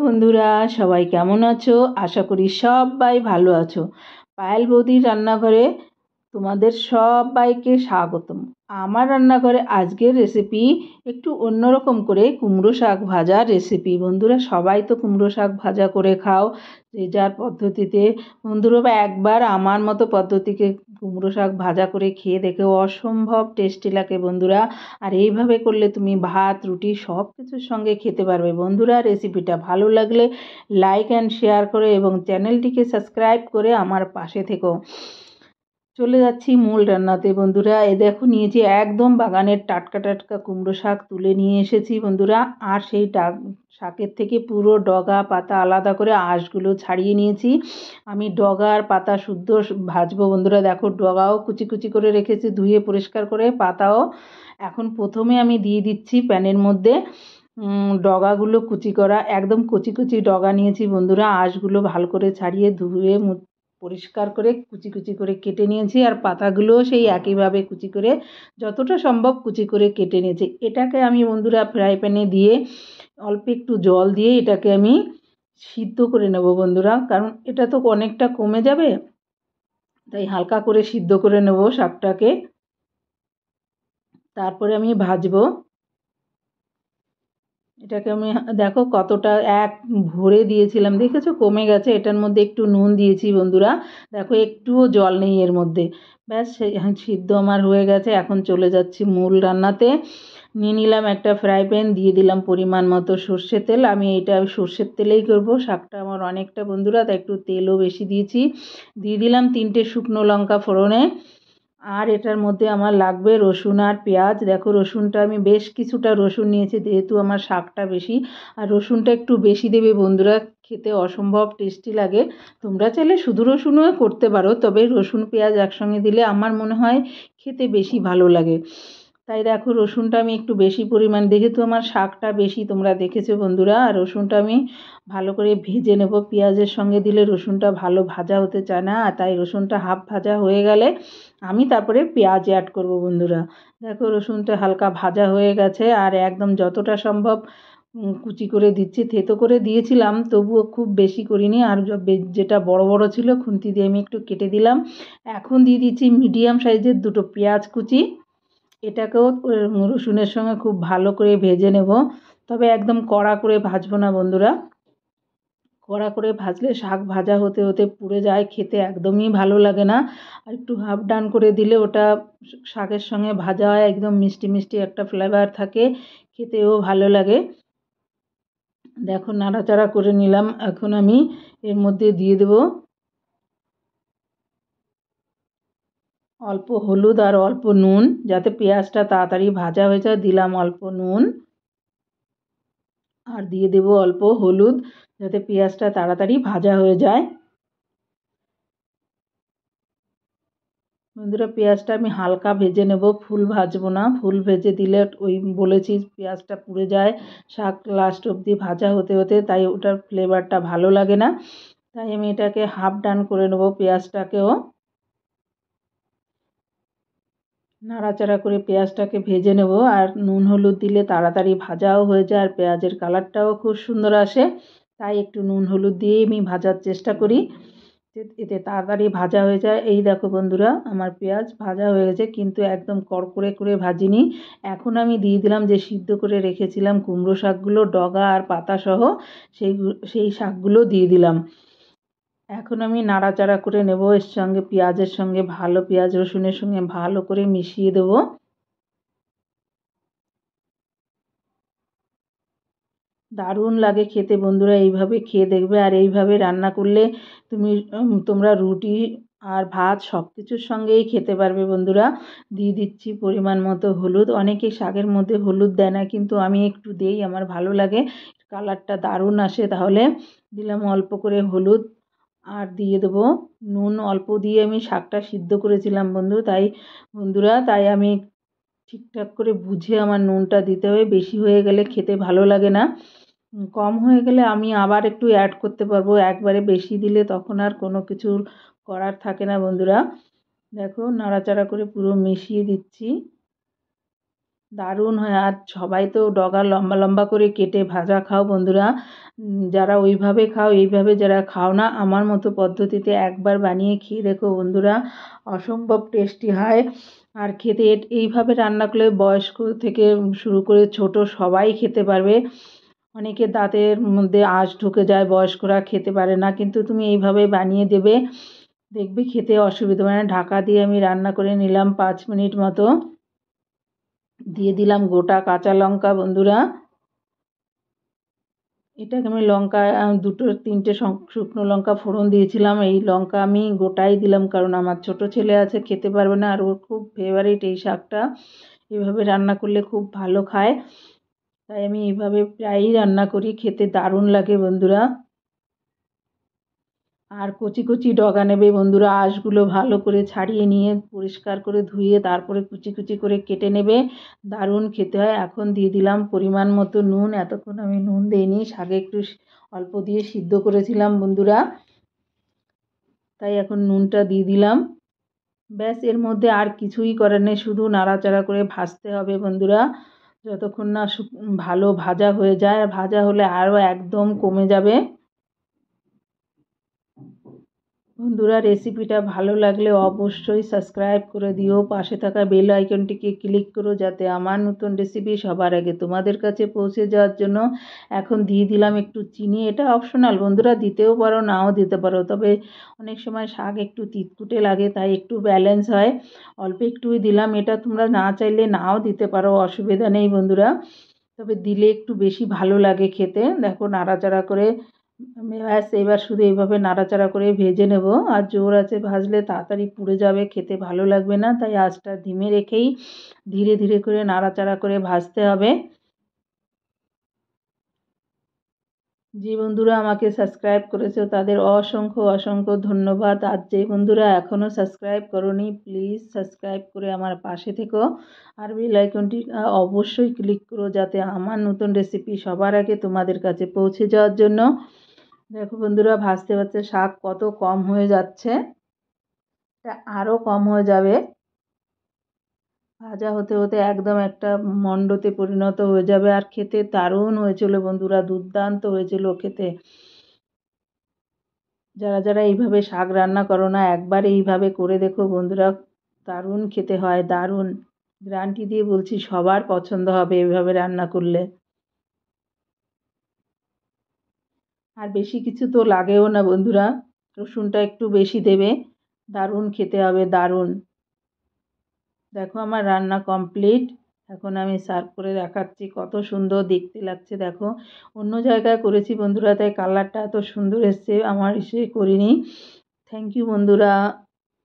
বন্ধুরা, সবাই কেমন আছো? আশা করি সবাই ভালো আছো। পায়েল বৌদির রান্নাঘরে তোমাদের সবাইকে স্বাগতম। আমার রান্নাঘরে আজকের রেসিপি একটু অন্যরকম করে কুমড়ো শাক ভাজার রেসিপি। বন্ধুরা, সবাই তো কুমড়ো শাক ভাজা করে খাও যে যার পদ্ধতিতে। বন্ধুরা, একবার আমার মতো পদ্ধতিকে কুমড়ো শাক ভাজা করে খেয়ে দেখে অসম্ভব টেস্টি লাগে বন্ধুরা। আর এইভাবে করলে তুমি ভাত রুটি সব কিছুর সঙ্গে খেতে পারবে। বন্ধুরা, রেসিপিটা ভালো লাগলে লাইক অ্যান্ড শেয়ার করে এবং চ্যানেলটিকে সাবস্ক্রাইব করে আমার পাশে থেকো। চলে যাচ্ছি মূল রান্নাতে। বন্ধুরা, দেখো নিয়েছি একদম বাগানের টাটকা টাটকা কুমড়ো শাক তুলে নিয়ে এসেছি বন্ধুরা। আর সেই শাকের থেকে পুরো ডগা পাতা আলাদা করে আঁশগুলো ছাড়িয়ে নিয়েছি। আমি ডগা আর পাতা শুদ্ধ ভাজবো বন্ধুরা। দেখো, ডগাও কুচি কুচি করে রেখেছি ধুয়ে পরিষ্কার করে, পাতাও। এখন প্রথমে আমি দিয়ে দিচ্ছি প্যানের মধ্যে ডগাগুলো কুচি করা, একদম কুচি কুচি ডগা নিয়েছি বন্ধুরা। আঁশগুলো ভালো করে ছাড়িয়ে ধুয়ে পরিষ্কার করে কুচি কুচি করে কেটে নিয়েছি। আর পাতাগুলোও সেই একইভাবে কুচি করে যতটা সম্ভব কুচি করে কেটে নিয়েছি। এটাকে আমি বন্ধুরা ফ্রাই প্যানে দিয়ে অল্প একটু জল দিয়ে এটাকে আমি সিদ্ধ করে নেব বন্ধুরা, কারণ এটা তো অনেকটা কমে যাবে, তাই হালকা করে সিদ্ধ করে নেব শাকটাকে। তারপরে আমি ভাজবো এটাকে। আমি দেখো কতটা এক ভরে দিয়েছিলাম, দেখেছো কমে গেছে। এটার মধ্যে একটু নুন দিয়েছি বন্ধুরা, দেখো একটুও জল নেই এর মধ্যে। ব্যাস সিদ্ধ আমার হয়ে গেছে। এখন চলে যাচ্ছি মূল রান্নাতে। নিয়ে নিলাম একটা ফ্রাই প্যান, দিয়ে দিলাম পরিমাণ মতো সর্ষের তেল। আমি এটা সর্ষের তেলেই করব, শাকটা আমার অনেকটা বন্ধুরা, তাই একটু তেলও বেশি দিয়েছি। দিয়ে দিলাম 3টে শুকনো লঙ্কা ফোড়নে। আর এটার মধ্যে আমার লাগবে রসুন আর পেঁয়াজ। দেখো, রসুনটা আমি বেশ কিছুটা রসুন নিয়েছি, যেহেতু আমার শাকটা বেশি। আর রসুনটা একটু বেশি দেবে বন্ধুরা, খেতে অসম্ভব টেস্টি লাগে। তোমরা চাইলে শুধু রসুনও করতে পারো, তবে রসুন পেঁয়াজ একসঙ্গে দিলে আমার মনে হয় খেতে বেশি ভালো লাগে। তাই দেখো, রসুনটা আমি একটু বেশি পরিমাণ, যেহেতু আমার শাকটা বেশি তোমরা দেখেছো বন্ধুরা। আর রসুনটা আমি ভালো করে ভেজে নেব। পেঁয়াজের সঙ্গে দিলে রসুনটা ভালো ভাজা হতে চায় না, আর তাই রসুনটা হাফ ভাজা হয়ে গেলে আমি তারপরে পেঁয়াজ অ্যাড করব বন্ধুরা। দেখো, রসুনটা হালকা ভাজা হয়ে গেছে। আর একদম যতটা সম্ভব কুচি করে দিচ্ছি, থেতো করে দিয়েছিলাম, তবুও খুব বেশি করিনি। আর যেটা বড় বড় ছিল খুন্তি দিয়ে আমি একটু কেটে দিলাম। এখন দিয়ে দিচ্ছি মিডিয়াম সাইজের 2টো পেঁয়াজ কুচি। এটাকেও রসুনের সঙ্গে খুব ভালো করে ভেজে নেব, তবে একদম কড়া করে ভাজবো না বন্ধুরা। কড়া করে ভাজলে শাক ভাজা হতে হতে পুড়ে যায়, খেতে একদমই ভালো লাগে না। আর একটু হাফ ডান করে দিলে ওটা শাকের সঙ্গে ভাজা হয়, একদম মিষ্টি মিষ্টি একটা ফ্লেভার থাকে, খেতেও ভালো লাগে। দেখো, নাড়াচাড়া করে নিলাম। এখন আমি এর মধ্যে দিয়ে দেব অল্প হলুদ আর অল্প নুন, যাতে পেঁয়াজটা তাড়াতাড়ি ভাজা হয়ে যায়। দিলাম অল্প নুন, আর দিয়ে দেব অল্প হলুদ, যাতে পেঁয়াজটা তাড়াতাড়ি ভাজা হয়ে যায়। বন্ধুরা, পেঁয়াজটা আমি হালকা ভেজে নেব, ফুল ভাজবো না। ফুল ভেজে দিলে ওই বলেছি পেঁয়াজটা পুড়ে যায় শাক লাস্ট অবধি ভাজা হতে হতে, তাই ওটার ফ্লেভারটা ভালো লাগে না। তাই আমি এটাকে হাফ ডান করে নেব পেঁয়াজটাকেও। নাড়াচাড়া করে পেঁয়াজটাকে ভেজে নেব। আর নুন হলুদ দিলে তাড়াতাড়ি ভাজাও হয়ে যায়, আর পেঁয়াজের কালারটাও খুব সুন্দর আসে। তাই একটু নুন হলুদ দিয়েই আমি ভাজার চেষ্টা করি, এতে তাড়াতাড়ি ভাজা হয়ে যায়। এই দেখো বন্ধুরা, আমার পেঁয়াজ ভাজা হয়ে গেছে, কিন্তু একদম কড়কড়ে করে ভাজিনি। এখন আমি দিয়ে দিলাম যে সিদ্ধ করে রেখেছিলাম কুমড়ো শাকগুলো, ডগা আর পাতা সহ, সেই শাকগুলো দিয়ে দিলাম। এখন আমি নাড়াচাড়া করে নেব। এর সঙ্গে পেঁয়াজের সঙ্গে ভালো, পেঁয়াজ রসুনের সঙ্গে ভালো করে মিশিয়ে দেব। দারুণ লাগে খেতে বন্ধুরা, এইভাবে খেয়ে দেখবে। আর এইভাবে রান্না করলে তোমরা রুটি আর ভাত সব কিছুর সঙ্গেই খেতে পারবে বন্ধুরা। দিয়ে দিচ্ছি পরিমাণ মতো হলুদ। অনেকে শাকের মধ্যে হলুদ দেয় না, কিন্তু আমি একটু দেই, আমার ভালো লাগে, কালারটা দারুণ আসে। তাহলে দিলাম অল্প করে হলুদ। আর দিয়ে দেবো নুন। অল্প দিয়ে আমি শাকটা সিদ্ধ করেছিলাম বন্ধুরা, তাই আমি ঠিকঠাক করে বুঝে আমার নুনটা দিতে হবে। বেশি হয়ে গেলে খেতে ভালো লাগে না, কম হয়ে গেলে আমি আবার একটু অ্যাড করতে পারবো। একবারে বেশি দিলে তখন আর কোনো কিছুর করার থাকে না বন্ধুরা। দেখো, নাড়াচাড়া করে পুরো মিশিয়ে দিচ্ছি। দারুণ হয়। আর সবাই তো ডগা লম্বা লম্বা করে কেটে ভাজা খাও বন্ধুরা। যারা ওইভাবে খাও, এইভাবে যারা খাও না, আমার মতো পদ্ধতিতে একবার বানিয়ে খেয়ে দেখো বন্ধুরা, অসম্ভব টেস্টি হয়। আর খেতে এইভাবে রান্না করলে বয়স্ক থেকে শুরু করে ছোট সবাই খেতে পারবে। অনেকের দাঁতের মধ্যে আঁশ ঢুকে যায়, বয়স্করা খেতে পারে না, কিন্তু তুমি এইভাবে বানিয়ে দেবে, দেখবে খেতে অসুবিধা হয় না। ঢাকা দিয়ে আমি রান্না করে নিলাম 5 মিনিট মতো। দিয়ে দিলাম গোটা কাঁচা লঙ্কা বন্ধুরা। এটাকে আমি লঙ্কা দুটো তিনটে শুকনো লঙ্কা ফোড়ন দিয়েছিলাম। এই লঙ্কা আমি গোটাই দিলাম, কারণ আমার ছোট ছেলে আছে, খেতে পারবে না, আর ওর খুব ফেভারিট এই শাকটা। এভাবে রান্না করলে খুব ভালো খায়, তাই আমি এইভাবে প্রায়ই রান্না করি, খেতে দারুণ লাগে বন্ধুরা। আর কচি কচি ডগা নেবে বন্ধুরা, আঁশগুলো ভালো করে ছাড়িয়ে নিয়ে পরিষ্কার করে ধুয়ে তারপরে কুচি কুচি করে কেটে নেবে, দারুণ খেতে হয়। এখন দিয়ে দিলাম পরিমাণ মতো নুন। এতক্ষণ আমি নুন দিইনি, শাকে একটু অল্প দিয়ে সিদ্ধ করেছিলাম বন্ধুরা, তাই এখন নুনটা দিয়ে দিলাম। ব্যাস, এর মধ্যে আর কিছুই করার নেই, শুধু নাড়াচাড়া করে ভাজতে হবে বন্ধুরা, যতক্ষণ না ভালো ভাজা হয়ে যায়। ভাজা হলে আরও একদম কমে যাবে। বন্ধুরা, রেসিপিটা ভালো লাগলে অবশ্যই সাবস্ক্রাইব করে দিও, পাশে থাকা বেল আইকনটিকে ক্লিক করো, যাতে আমার নতুন রেসিপি সবার আগে তোমাদের কাছে পৌঁছে যাওয়ার জন্য। এখন দিয়ে দিলাম একটু চিনি, এটা অপশনাল বন্ধুরা, দিতেও পারো নাও দিতে পারো, তবে অনেক সময় শাক একটু তিতকুটে লাগে, তাই একটু ব্যালেন্স হয়, অল্প একটুই দিলাম। এটা তোমরা না চাইলে নাও দিতে পারো, অসুবিধা নেই বন্ধুরা, তবে দিলে একটু বেশি ভালো লাগে খেতে। দেখো নাড়াচাড়া করে ব্যাস, এবার শুধু এইভাবে নাড়াচাড়া করে ভেজে নেব। আর জোর আছে ভাজলে তাড়াতাড়ি পুড়ে যাবে, খেতে ভালো লাগবে না, তাই আঁচটা ধিমে রেখেই ধীরে ধীরে করে নাড়াচাড়া করে ভাজতে হবে। যে বন্ধুরা আমাকে সাবস্ক্রাইব করেছো তাদের অসংখ্য অসংখ্য ধন্যবাদ। আর যে বন্ধুরা এখনও সাবস্ক্রাইব করোনি, প্লিজ সাবস্ক্রাইব করে আমার পাশে থেকো, আর বেল আইকনটি অবশ্যই ক্লিক করো, যাতে আমার নতুন রেসিপি সবার আগে তোমাদের কাছে পৌঁছে যাওয়ার জন্য। দেখো বন্ধুরা, ভাজতে ভাজতে শাক কত কম হয়ে যাচ্ছে, তা আরও কম হয়ে যাবে। ভাজা হতে হতে একদম একটা মণ্ডতে পরিণত হয়ে যাবে, আর খেতে দারুণ হয়েছিল বন্ধুরা, দুর্দান্ত হয়েছিল খেতে। যারা যারা এইভাবে শাক রান্না করো না, একবার এইভাবে করে দেখো বন্ধুরা, দারুণ খেতে হয়, দারুণ। গ্যারান্টি দিয়ে বলছি সবার পছন্দ হবে এইভাবে রান্না করলে। আর বেশি কিছু তো লাগেও না বন্ধুরা, রসুনটা একটু বেশি দেবে, দারুণ খেতে হবে, দারুণ। দেখো আমার রান্না কমপ্লিট, এখন আমি সার্ভ করে দেখাচ্ছি, কত সুন্দর দেখতে লাগছে দেখো। অন্য জায়গায় করেছি বন্ধুরা, তাই কালারটা এত সুন্দর এসছে, আমার এসে করিনি। থ্যাংক ইউ বন্ধুরা।